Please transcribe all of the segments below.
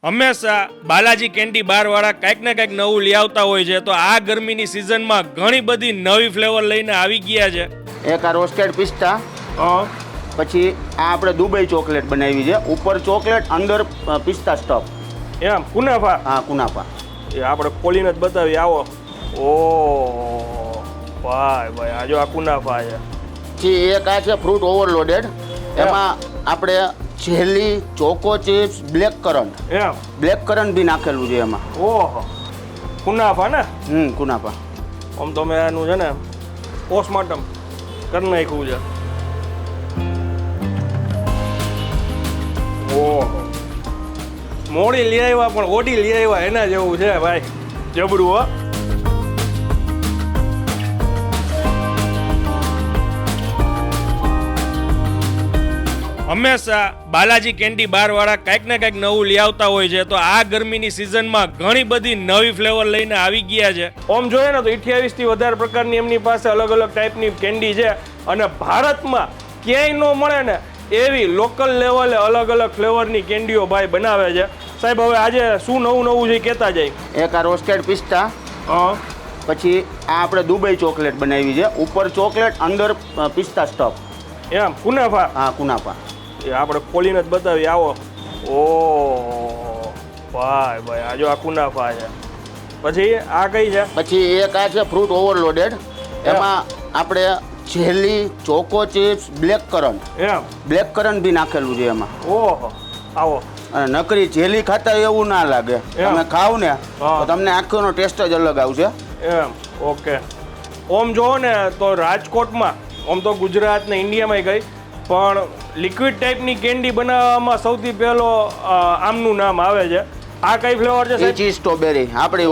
હંમેશા બાલાજી કેન્ડી બારવાળા કંઈક ને કંઈક નવું લઈ આવતા હોય છે. તો આ ગરમીની સિઝનમાં ઘણી બધી નવી ફ્લેવર લઈને આવી ગયા છે. એક આ રોસ્ટેડ પિસ્તા, પછી આ આપણે દુબઈ ચોકલેટ બનાવી છે. ઉપર ચોકલેટ, અંદર પિસ્તા સ્ટફ. એમ કુનાફા? હા, કુનાફા. એ આપણે ખોલીને જ બતાવી. આવો. ઓ ભાઈ ભાઈ, આ જો આ કુનાફા છે. પછી એક આ છે ફ્રૂટ ઓવરલોડેડ. એમાં આપણે jelly, choco chips, black current. એમ બ્લેક કરન્ટ બી નાખેલું છે એમાં. ઓહો, કુનાફા ને? કુનાફા. આમ તો મેં આનું છે ને પોસ્ટમોર્ટમ કરી નાખ્યું છે. ઓહો, મોડી લઈ આવ્યા પણ ઓડી લઈ આવ્યા એના જેવું છે ભાઈ. જબરું હો. હંમેશા બાલાજી કેન્ડી બારવાળા કંઈક ને કંઈક નવું લઈ આવતા હોય છે. તો આ ગરમીની સિઝનમાં ઘણી બધી નવી ફ્લેવર લઈને આવી ગયા છે. ઓમ જોઈએ ને તો 28 થી વધારે પ્રકારની એમની પાસે અલગ અલગ ટાઈપની કેન્ડી છે. અને ભારતમાં ક્યાંય ન મળે ને એવી લોકલ લેવલે અલગ અલગ ફ્લેવરની કેન્ડીઓ ભાઈ બનાવે છે. સાહેબ, હવે આજે શું નવું નવું છે કહેતા જાય. એક આ રોસ્ટેડ પિસ્તા, પછી આ આપણે દુબઈ ચોકલેટ બનાવી છે. ઉપર ચોકલેટ, અંદર પિસ્તા સ્ટફ. એમ કુનાફા? હા, કુનાફા. એ આપણે ખોલીને જ બતાવી. આવો. ઓ ભાઈ ભાઈ, આ જો આ કુનાફા છે. પછી આ કઈ છે? પછી એક આ છે ફ્રૂટ ઓવરલોડેડ. એમાં આપણે jelly, choco chips, black current. એમ બ્લેક કરન્ટ બી નાખેલું છે એમાં. ઓહો, આવો. અને નકરી જેલી ખાતા એવું ના લાગે. તમે ખાવ ને તો તમને આખોનો ટેસ્ટ જ અલગ આવશે. એમ ઓકે. ઓમ જોવો ને તો રાજકોટમાં, આમ તો ગુજરાત ને ઇન્ડિયામાં ગઈ, પણ લિક્વિડ ટાઈપની કેન્ડી બનાવવામાં સૌથી પહેલો આમનું નામ આવે છે. આ કઈ ફ્લેવર છે? Cheese strawberry. આપણી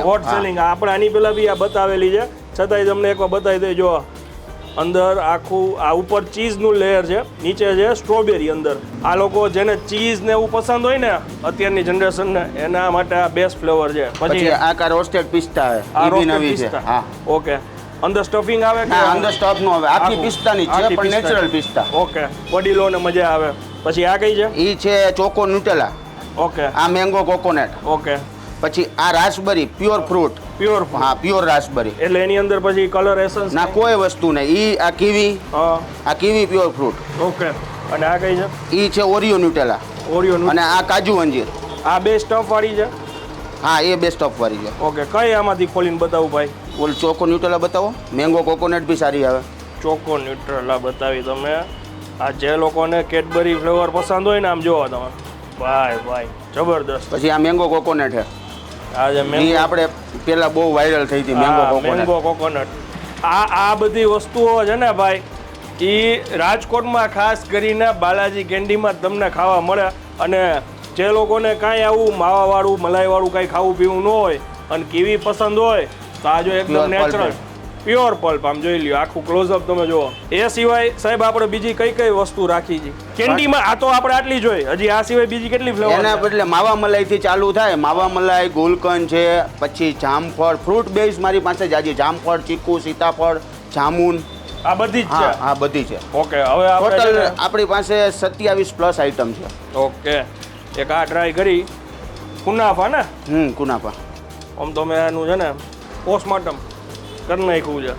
હોટ સેલિંગ. આપણે આની પહેલા બી આ બતાવેલી છે, છતાંય તમને એકવાર બતાવી દે. જો અંદર આખું આ ઉપર ચીઝનું લેયર છે, નીચે છે સ્ટ્રોબેરી અંદર. આ લોકો જેને ચીઝ ને એવું પસંદ હોય ને અત્યારની જનરેશનને, એના માટે આ બેસ્ટ ફ્લેવર છે. પછી આ કા રોસ્ટેડ પિસ્તા છે. આ ઈ બી રોસ્ટેડ નવી છે. પિસ્તા. હા, ઓકે. અંદર સ્ટફિંગ આવે કે? ના, અંદર સ્ટફ નો આવે. આખી પિસ્તાની છે, પણ નેચરલ પિસ્તા. ઓકે, વડીલો ને મજા આવે. પછી આ કઈ છે? ઈ છે ચોકો ન્યુટેલા. ઓકે. આ મેંગો કોકોનટ. ઓકે. પછી આ રાસબરી, પ્યોર ફ્રૂટ. પ્યોર? હા, પ્યોર રાસબરી. એટલે એની અંદર પછી કલર એસન્સ ના, કોઈ વસ્તુ નહીં. ઈ આ કીવી. આ કીવી પ્યોર ફ્રૂટ. ઓકે. અને આ કઈ છે? ઈ છે ઓરિયો ન્યુટેલા. ઓરિયો. અને આ કાજુ અંજીર. આ બે સ્ટફ વાળી છે? હા, એ બે સ્ટફ વાળી છે. ઓકે. કઈ આમાંથી ખોલીને બતાવું ભાઈ? ઓલ ચોકો ન્યુટેલા બતાવો. મેંગો કોકોનટ બી સારી આવે. ચોકો ન્યુટ્રેલા બતાવી તમે. આ જે લોકોને કેડબરી ફ્લેવર પસંદ હોય ને, આમ જોવો તમે. ભાઈ ભાઈ, જબરદસ્ત. પછી આ મેંગો કોકોનટ છે. આ જે ઈ આપણે પેલા બહુ વાયરલ થઈ હતી મેંગો કોકોનટ. Mango coconut. આ બધી વસ્તુઓ છે ને ભાઈ, એ રાજકોટમાં ખાસ કરીને બાલાજી કેન્ડીમાં તમને ખાવા મળે. અને જે લોકોને કાંઈ આવું માવાવાળું, મલાઈવાળું કાંઈ ખાવું પીવું ન હોય અને કીવી પસંદ હોય, તો આ જો એકદમ નેચરલ પ્યોર પલ્પ. આમ જોઈ લ્યો, આખું ક્લોઝઅપ તમે જુઓ. એ સિવાય સાહેબ આપણે બીજી કઈ કઈ વસ્તુ રાખી છે કેન્ડીમાં? આ તો આપણે આટલી જોઈ. હજી આ સિવાય બીજી કેટલી ફ્લેવર? એના બદલે માવા મલાઈ થી ચાલુ થાય. માવા મલાઈ, ગુલકંદ છે, પછી જામફળ, ફ્રૂટ બેઝ મારી પાસે જાજી. જામફળ, ચીકુ, સીતાફળ, જામુન, આ બધી જ છે? હા, બધી છે. ઓકે. હવે ટોટલ આપણી પાસે 27+ આઈટમ છે. ઓકે. એક આ ટ્રાય કરી. કુનાફા ને? કુનાફા. આમ તો મેં આનું છે ને પોસ્ટમોર્ટમ કરી નાખ્યું છે.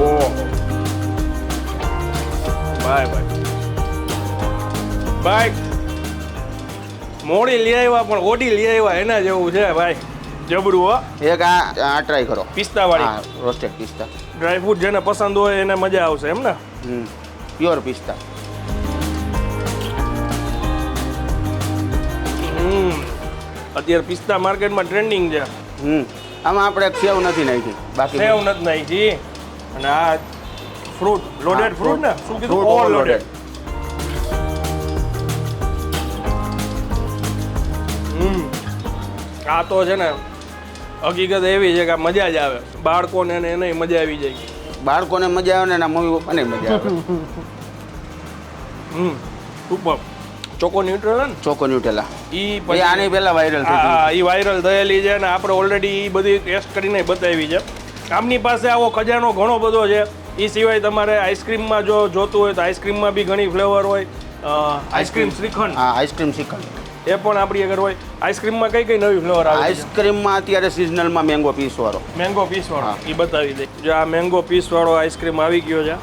ઓહો ભાઈ ભાઈ ભાઈ, મોડી લઈ આવ્યા પણ ઓડી લઈ આવ્યા એના જેવું છે ભાઈ. જબરું હો. એક આ ટ્રાય કરો. પિસ્તા વાળી. રોસ્ટેડ પિસ્તા. ડ્રાય ફ્રૂટ જેને પસંદ હોય એને મજા આવશે એમ ને? પ્યોર પિસ્તા. અત્યારે પિસ્તા માર્કેટમાં ટ્રેન્ડિંગ છે. આમાં આપણે સેવ નથી નાખી. બાકી સેવ નથી નાખી. અને આ ફ્રૂટ લોડેડ ફ્રૂટ ને શું કીધું? ઓવરલોડેડ. આ તો છે ને હકીકત એવી છે કે મજા જ આવે. બાળકોને એને મજા આવી જાય. બાળકોને મજા આવે ને એના મમ્મી પપ્પાને મજા આવે. સુપર. ચોકો ન્યુટ્રેલા ને? ચોકો ન્યુટેલા. ઈ આની પહેલા વાયરલ થઈ. હા, ઈ વાયરલ થયેલી છે અને આપણે ઓલરેડી ઈ બધી ટેસ્ટ કરીને બતાવી છે. આમની પાસે આવો ખજાનો ઘણો બધો છે. એ સિવાય તમારે આઈસ્ક્રીમમાં જો જોતું હોય તો આઈસ્ક્રીમમાં બી ઘણી ફ્લેવર હોય. આઈસ્ક્રીમ શ્રીખંડ હા આઈસ્ક્રીમ શ્રીખંડ એ પણ આપણી આગળ હોય. આઈસ્ક્રીમમાં કઈ કઈ નવી ફ્લેવર આવે છે? આઈસ્ક્રીમમાં અત્યારે સિઝનલમાં મેંગો પીસવાળો મેંગો પીસ વાળો એ બતાવી દે. જો આ મેંગો પીસ વાળો આઈસ્ક્રીમ આવી ગયો છે.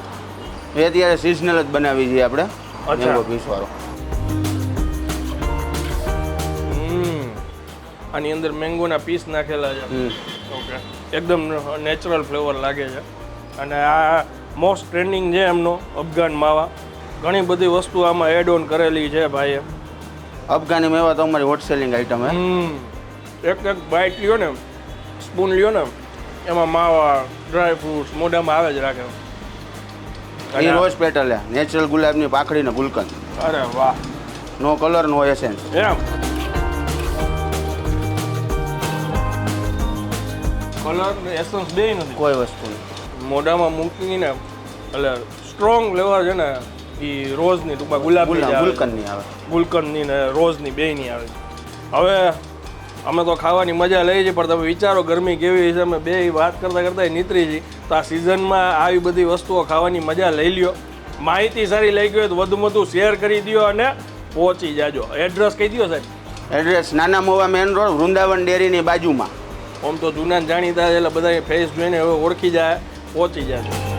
એ અત્યારે સિઝનલ જ બનાવી છીએ આપણે અચ્છા. મેંગો પીસવાળો. આની અંદર મેંગોના પીસ નાખેલા છે. ઓકે, એકદમ નેચરલ ફ્લેવર લાગે છે. અને આ મોસ્ટ ટ્રેન્ડિંગ છે એમનો અફઘાન માવા. ઘણી બધી વસ્તુ આમાં એડ ઓન કરેલી છે ભાઈએ. અફઘાની મેવા તો અમારી હોટ સેલિંગ આઈટમ હે. એક એક બાઇટ લ્યો ને, સ્પૂન લ્યો ને, એમાં માવા ડ્રાય ફ્રૂટ્સ મોઢામાં આવે જ રાખે. એ રોઝ પેટલ હે, નેચરલ ગુલાબની પાકડી ને ગુલકંદ. અરે વાહ, નો કલર નો એસેન્સ. એમ કલર ને એસન્સ બે નથી. કોઈ વસ્તુ નહીં. મોઢામાં મૂકીને એટલે સ્ટ્રોંગ ફ્લેવર છે ને એ રોઝની ટૂંકમાં ગુલાબની જ આવે. ગુલકંદની આવે. ગુલકંદની ને રોઝની બેયની આવે. હવે અમે તો ખાવાની મજા લઈએ છીએ, પણ તમે વિચારો ગરમી કેવી છે. અમે બે વાત કરતાં કરતાં નીતરી છીએ. તો આ સિઝનમાં આવી બધી વસ્તુઓ ખાવાની મજા લઈ લ્યો. માહિતી સારી લઈ ગઈ હોય તો વધુ વધુ શેર કરી દો અને પહોંચી જાજો. એડ્રેસ કહી દો સાહેબ. એડ્રેસ નાના મોવા મેન રોડ, વૃંદાવન ડેરીની બાજુમાં. આમ તો જૂના જાણીતા છે એટલે બધા ફેસ જોઈને હવે ઓળખી જાય, પહોંચી જાય.